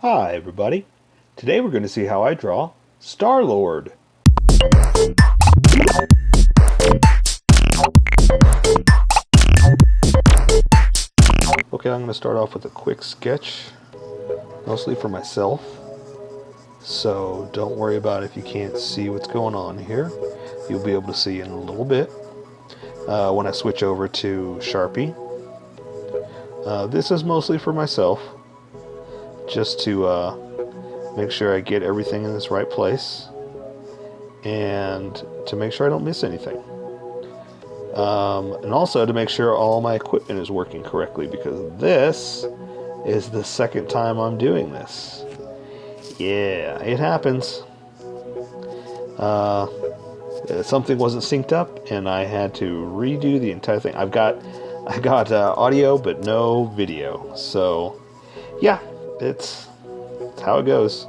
Hi everybody. Today we're going to see how I draw Star-Lord. Okay, I'm going to start off with a quick sketch, mostly for myself. So don't worry about if you can't see what's going on here. You'll be able to see in a little bit when I switch over to Sharpie. This is mostly for myself, just to make sure I get everything in this right place and to make sure I don't miss anything. And also to make sure all my equipment is working correctly, because this is the second time I'm doing this. Yeah, it happens. Something wasn't synced up and I had to redo the entire thing. I got audio but no video. So yeah, it's how it goes.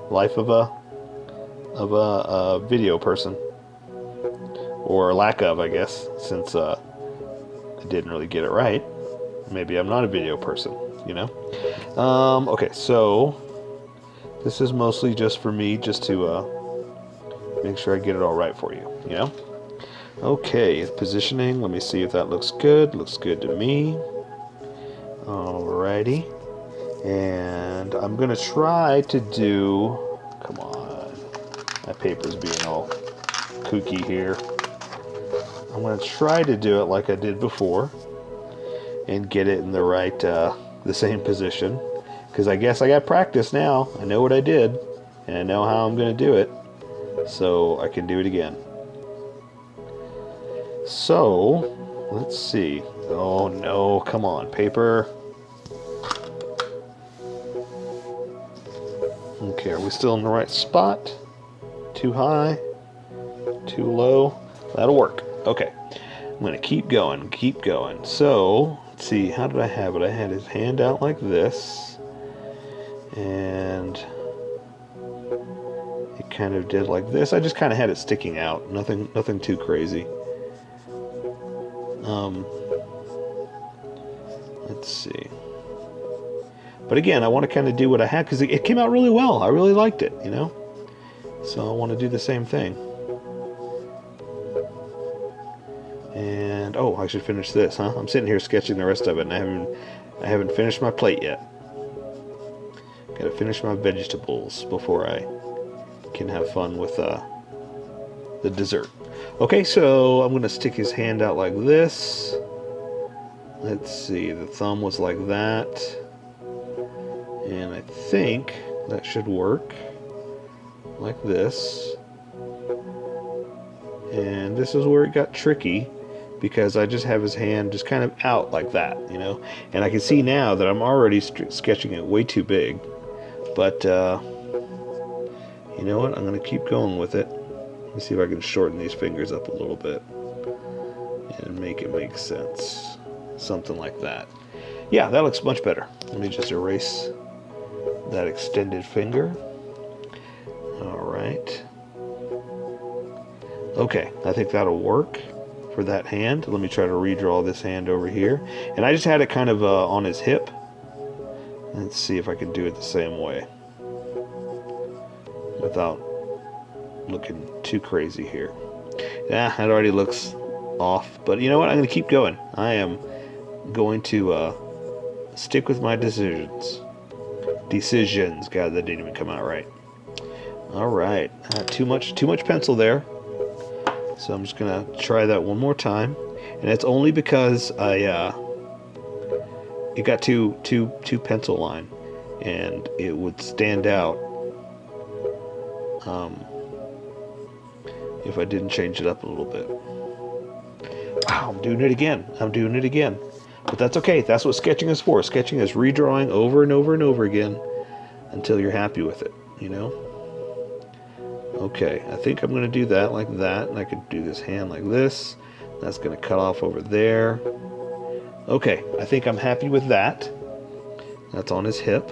Life of a video person, or lack of, I guess, since I didn't really get it right. Maybe I'm not a video person, you know. Okay, so this is mostly just for me, just to make sure I get it all right for you, you know. Okay, positioning. Let me see if that looks good. Looks good to me. Alrighty. And I'm going to try to do... Come on. My paper's being all kooky here. I'm going to try to do it like I did before and get it in the right, the same position. Because I guess I got practice now. I know what I did, and I know how I'm going to do it. So I can do it again. So, let's see. Oh no, come on, paper. Okay, are we still in the right spot? Too high? Too low? That'll work. Okay, I'm going to keep going, keep going. So, let's see, how did I have it? I had his hand out like this. And it kind of did like this. I just kind of had it sticking out. Nothing too crazy. Let's see. But again, I want to kind of do what I had, because it came out really well. I really liked it, you know? So I want to do the same thing. And, oh, I should finish this, huh? I'm sitting here sketching the rest of it, and I haven't finished my plate yet. Gotta finish my vegetables before I can have fun with the dessert. Okay, so I'm going to stick his hand out like this. Let's see, the thumb was like that. And I think that should work. Like this. And this is where it got tricky, because I just have his hand just kind of out like that, you know. And I can see now that I'm already sketching it way too big. But, you know what, I'm going to keep going with it. Let me see if I can shorten these fingers up a little bit and make it make sense. Something like that. Yeah, that looks much better. Let me just erase that extended finger. Alright. Okay, I think that'll work for that hand. Let me try to redraw this hand over here. And I just had it kind of on his hip. Let's see if I can do it the same way without looking too crazy here. Yeah, it already looks off, but you know what? I'm going to keep going. I am going to stick with my decisions. God, that didn't even come out right. All right, too much pencil there. So I'm just going to try that one more time, and it's only because it got too pencil line, and it would stand out if I didn't change it up a little bit. Wow, I'm doing it again. But that's okay. That's what sketching is for. Sketching is redrawing over and over and over again until you're happy with it, you know? Okay, I think I'm going to do that like that, and I could do this hand like this. That's going to cut off over there. Okay, I think I'm happy with that. That's on his hip.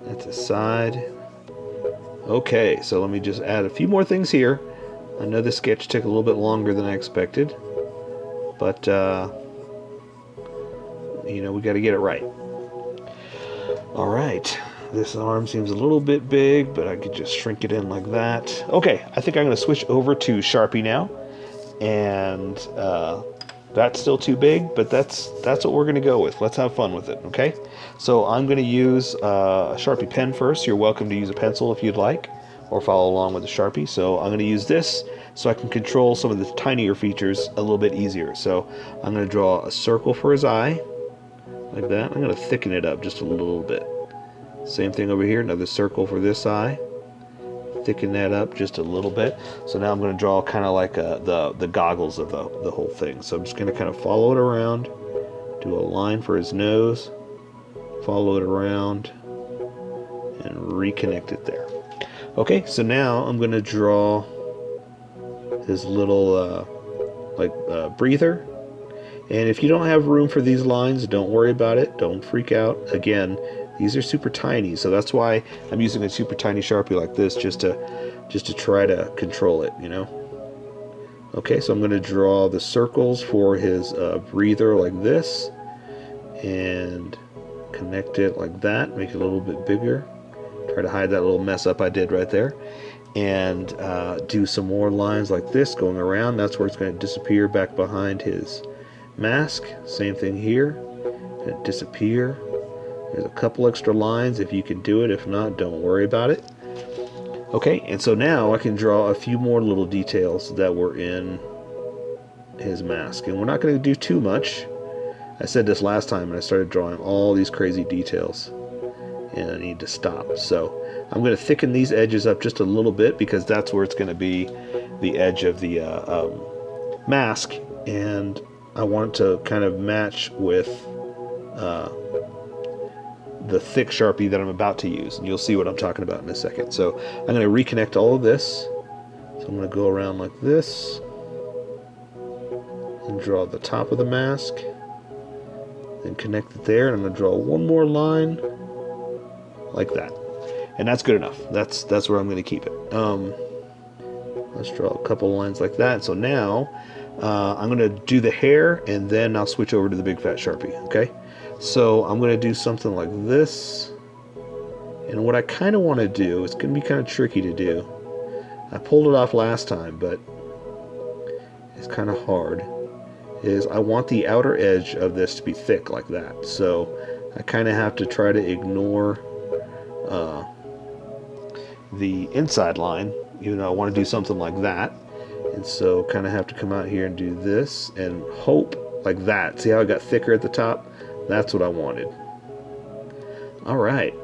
That's his side. Okay, so let me just add a few more things here. I know this sketch took a little bit longer than I expected, but you know, we got to get it right. All right, This arm seems a little bit big, but I could just shrink it in like that. Okay, I think I'm going to switch over to Sharpie now. And that's still too big, but that's what we're going to go with. Let's have fun with it, okay? So I'm going to use a Sharpie pen first. You're welcome to use a pencil if you'd like, or follow along with the Sharpie. So I'm going to use this so I can control some of the tinier features a little bit easier. So I'm going to draw a circle for his eye, like that. I'm going to thicken it up just a little bit. Same thing over here, another circle for this eye. Thicken that up just a little bit. So now I'm going to draw kind of like the goggles of the whole thing. So I'm just going to kind of follow it around, do a line for his nose, follow it around, and reconnect it there. Okay, so now I'm going to draw his little breather. And if you don't have room for these lines, don't worry about it. Don't freak out. Again, these are super tiny, so that's why I'm using a super tiny Sharpie like this, just to try to control it, you know. Okay, so I'm going to draw the circles for his breather like this, and connect it like that, make it a little bit bigger. Try to hide that little mess up I did right there, and do some more lines like this going around. That's where it's going to disappear back behind his mask. Same thing here, going to disappear. There's a couple extra lines if you can do it. If not, don't worry about it. Okay, and so now I can draw a few more little details that were in his mask. And we're not going to do too much. I said this last time and I started drawing all these crazy details. And I need to stop. So I'm going to thicken these edges up just a little bit because that's where it's going to be the edge of the mask. And I want it to kind of match with the thick Sharpie that I'm about to use, and you'll see what I'm talking about in a second. So I'm going to reconnect all of this. So I'm going to go around like this and draw the top of the mask, then connect it there, and I'm going to draw one more line like that, and that's good enough. That's where I'm going to keep it. Let's draw a couple lines like that. So now I'm going to do the hair, and then I'll switch over to the big fat Sharpie. Okay. So I'm going to do something like this, and what I kind of want to do, it's going to be kind of tricky to do. I pulled it off last time, but it's kind of hard, is I want the outer edge of this to be thick like that. So I kind of have to try to ignore the inside line, even though I want to do something like that. And so kind of have to come out here and do this and hope like that. See how it got thicker at the top? That's what I wanted. Alright,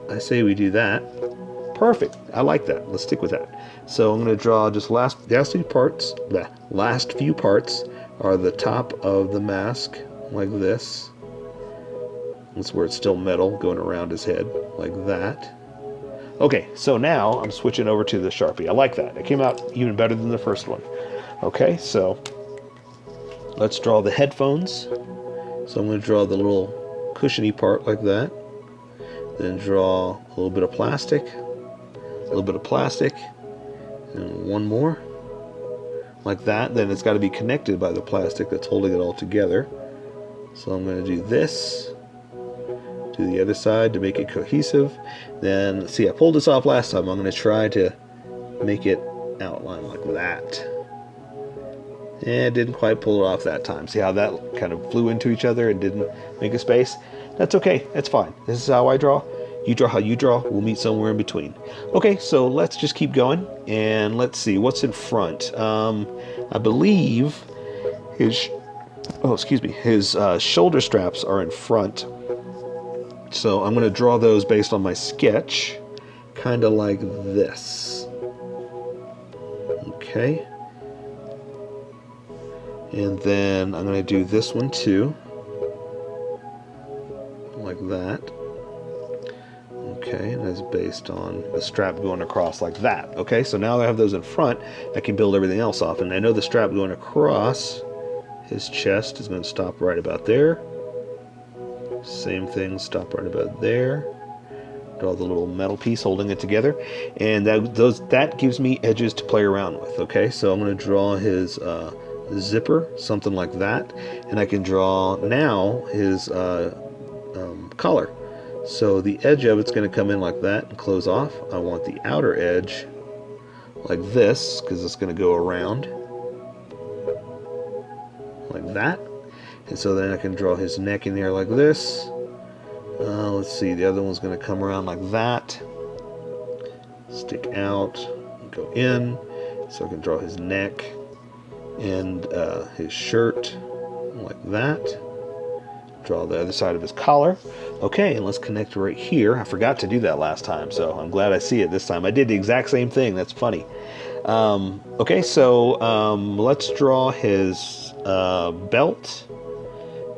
I say we do that. Perfect, I like that. Let's stick with that. So I'm going to draw just the last few parts. The last few parts are the top of the mask, like this. That's where it's still metal going around his head, like that. Okay, so now I'm switching over to the Sharpie. I like that. It came out even better than the first one. Okay, so let's draw the headphones. So I'm going to draw the little cushiony part like that. Then draw a little bit of plastic, and one more, like that. Then it's got to be connected by the plastic that's holding it all together. So I'm going to do this, do the other side to make it cohesive. Then, see, I pulled this off last time. I'm going to try to make it outline like that. And it didn't quite pull it off that time. See how that kind of flew into each other and didn't make a space? That's okay. That's fine. This is how I draw. You draw how you draw. We'll meet somewhere in between. Okay, so let's just keep going. And let's see. What's in front? I believe his shoulder straps are in front. So I'm going to draw those based on my sketch. Kind of like this. Okay. And then I'm going to do this one too, like that. Okay, and that's based on the strap going across like that. Okay, so now that I have those in front, I can build everything else off. And I know the strap going across his chest is going to stop right about there. Same thing, stop right about there. Draw the little metal piece holding it together. And that gives me edges to play around with. Okay, so I'm going to draw his zipper, something like that, and I can draw now his collar. So the edge of it's going to come in like that and close off. I want the outer edge like this, because it's going to go around like that. And so then I can draw his neck in there like this. Let's see, the other one's going to come around like that, stick out, go in, so I can draw his neck and his shirt like that. Draw the other side of his collar. Okay, and let's connect right here. I forgot to do that last time, so I'm glad I see it this time. I did the exact same thing. That's funny. Okay, so let's draw his belt,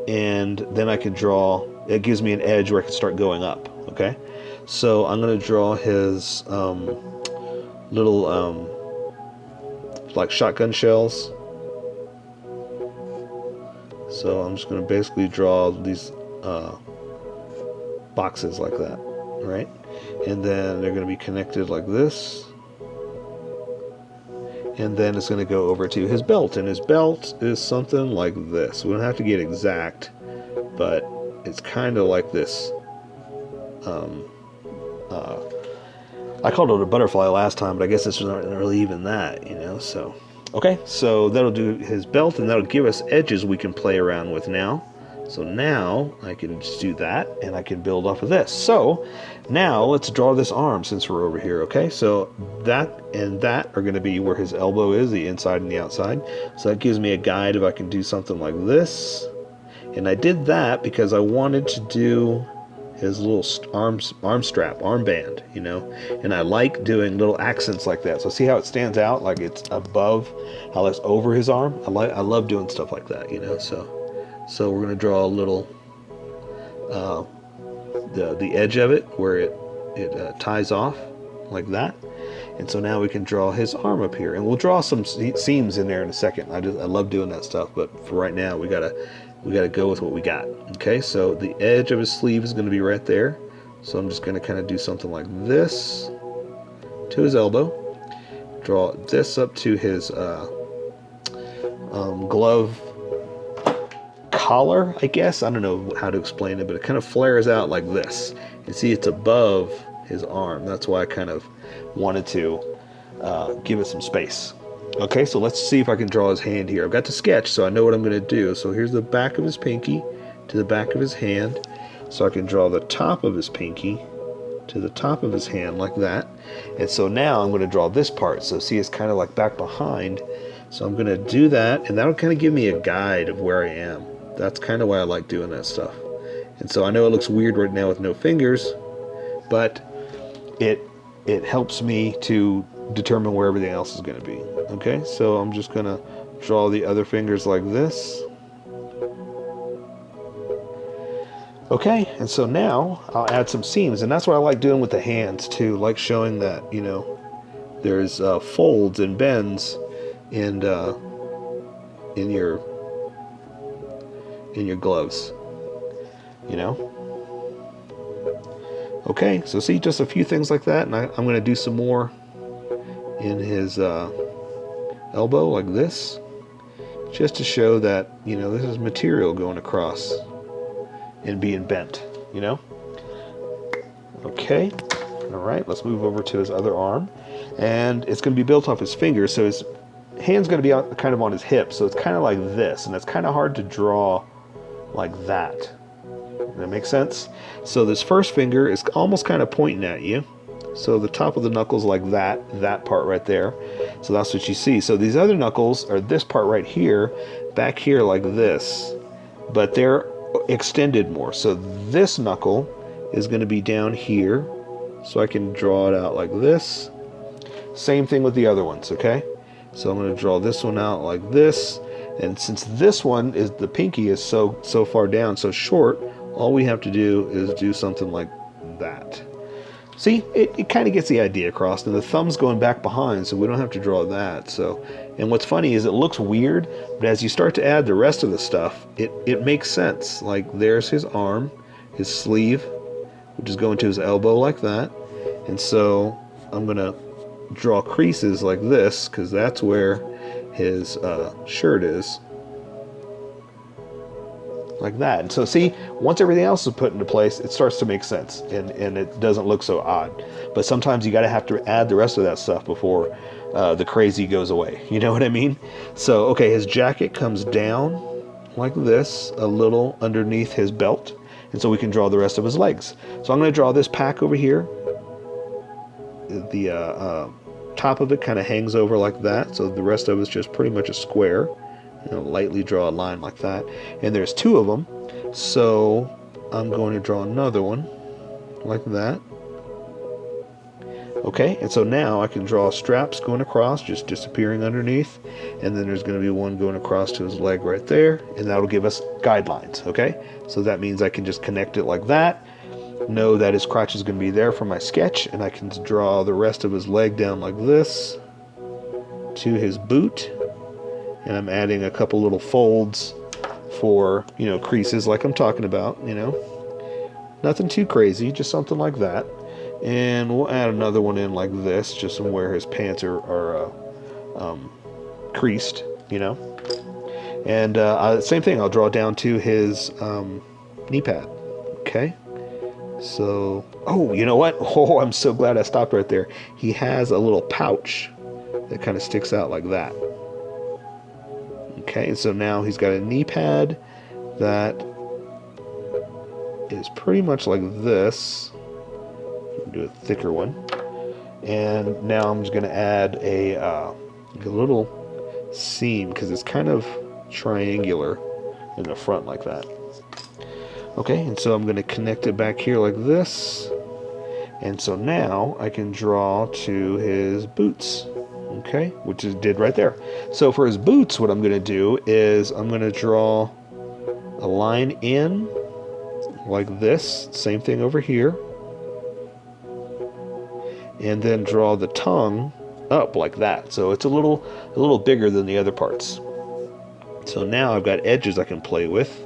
and then I can draw, it gives me an edge where I can start going up. Okay, so I'm going to draw his little like shotgun shells. So I'm just going to basically draw these boxes like that, right? And then they're going to be connected like this. And then it's going to go over to his belt. And his belt is something like this. We don't have to get exact, but it's kind of like this. I called it a butterfly last time, but I guess this isn't really even that, you know, so... Okay, so that'll do his belt, and that'll give us edges we can play around with now. So now I can just do that, and I can build off of this. So now let's draw this arm since we're over here, okay? So that and that are going to be where his elbow is, the inside and the outside. So that gives me a guide if I can do something like this. And I did that because I wanted to do his little arm strap, armband, you know, and I like doing little accents like that. So see how it stands out, like it's above, how it's over his arm. I love doing stuff like that, you know. So we're gonna draw a little the edge of it where it ties off like that, and so now we can draw his arm up here, and we'll draw some seams in there in a second. I love doing that stuff, but for right now we gotta go with what we got. Okay, so the edge of his sleeve is going to be right there. So I'm just going to kind of do something like this to his elbow. Draw this up to his glove collar, I guess. I don't know how to explain it, but it kind of flares out like this. You see it's above his arm. That's why I kind of wanted to give it some space. Okay, so let's see if I can draw his hand here. I've got the sketch, so I know what I'm going to do. So here's the back of his pinky to the back of his hand. So I can draw the top of his pinky to the top of his hand like that. And so now I'm going to draw this part. So see, it's kind of like back behind. So I'm going to do that, and that'll kind of give me a guide of where I am. That's kind of why I like doing that stuff. And so I know it looks weird right now with no fingers, but it helps me to determine where everything else is going to be. Okay, so I'm just going to draw the other fingers like this. Okay, and so now I'll add some seams, and that's what I like doing with the hands too, like showing that, you know, there's folds and bends in your gloves, you know. Okay, so see, just a few things like that, and I'm going to do some more in his elbow like this, just to show that, you know, this is material going across and being bent, you know. Okay, all right, let's move over to his other arm, and it's going to be built off his fingers, so his hand's going to be kind of on his hip, so it's kind of like this, and it's kind of hard to draw like that. Does that make sense? So this first finger is almost kind of pointing at you, so the top of the knuckles like that part right there, so that's what you see. So these other knuckles are this part right here, back here like this, but they're extended more. So this knuckle is going to be down here, so I can draw it out like this. Same thing with the other ones, okay? So I'm going to draw this one out like this, and since this one is, the pinky is so far down, so short, all we have to do is do something like that. See, it kind of gets the idea across, and the thumb's going back behind, so we don't have to draw that. So, and what's funny is it looks weird, but as you start to add the rest of the stuff, it makes sense. Like there's his arm, his sleeve, which is going to his elbow like that, and so I'm gonna draw creases like this because that's where his shirt is. like that. And so see, once everything else is put into place, it starts to make sense, and it doesn't look so odd. But sometimes you got to have to add the rest of that stuff before the crazy goes away. You know what I mean? So, okay, his jacket comes down like this, a little underneath his belt, and so we can draw the rest of his legs. So I'm going to draw this pack over here. The top of it kind of hangs over like that, so the rest of it's just pretty much a square. Lightly draw a line like that, and there's 2 of them, so I'm going to draw another one like that. Okay, and so now I can draw straps going across, just disappearing underneath, and then there's going to be one going across to his leg right there, and that'll give us guidelines. Okay, so that means I can just connect it like that, know that his crotch is going to be there for my sketch, and I can draw the rest of his leg down like this to his boot, and I'm adding a couple little folds for, creases like I'm talking about, nothing too crazy, just something like that. And we'll add another one in like this, just where his pants are creased, and same thing, I'll draw down to his knee pad. Okay, so, oh, you know what, oh, I'm so glad I stopped right there. He has a little pouch that kind of sticks out like that. Okay, so now he's got a knee pad that is pretty much like this. Do a thicker one, and now I'm just going to add a little seam, because it's kind of triangular in the front like that. Okay, and so I'm going to connect it back here like this, and so now I can draw to his boots. Okay, which is did right there. So for his boots, what I'm going to do is I'm going to draw a line in like this, same thing over here, and then draw the tongue up like that. So it's a little bigger than the other parts. So now I've got edges I can play with.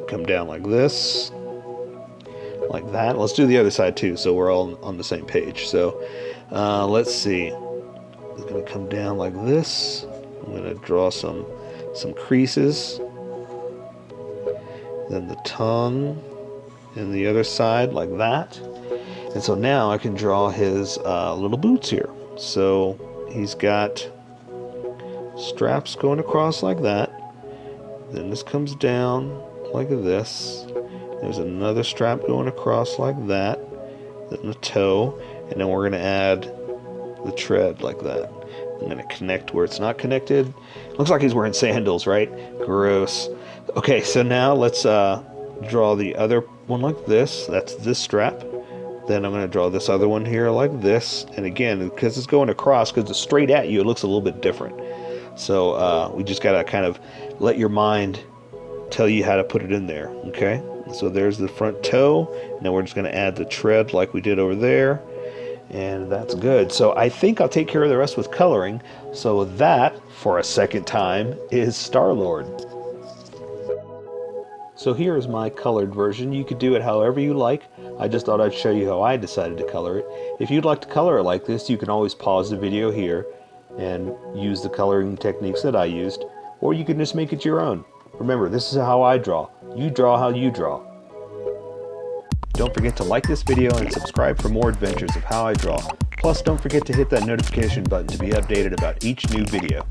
Come down like this, like that. Let's do the other side too, so we're all on the same page. So let's see. It's going to come down like this. I'm going to draw some creases. Then the tongue, and the other side like that. And so now I can draw his little boots here. So he's got straps going across like that. Then this comes down like this. There's another strap going across like that. Then the toe. And then we're going to add the tread like that. I'm going to connect where it's not connected. Looks like he's wearing sandals, right? Gross. Okay, so now let's draw the other one like this. That's this strap. Then I'm going to draw this other one here like this. And again, because it's going across, because it's straight at you, it looks a little bit different. So we just got to kind of let your mind tell you how to put it in there. Okay, so there's the front toe. Now we're just going to add the tread like we did over there. And that's good. So I think I'll take care of the rest with coloring. So that, for a second time, is Star-Lord. So here is my colored version. You could do it however you like. I just thought I'd show you how I decided to color it. If you'd like to color it like this, you can always pause the video here and use the coloring techniques that I used, or you can just make it your own. Remember, this is how I draw. You draw how you draw. Don't forget to like this video and subscribe for more adventures of how I draw. Plus, don't forget to hit that notification button to be updated about each new video.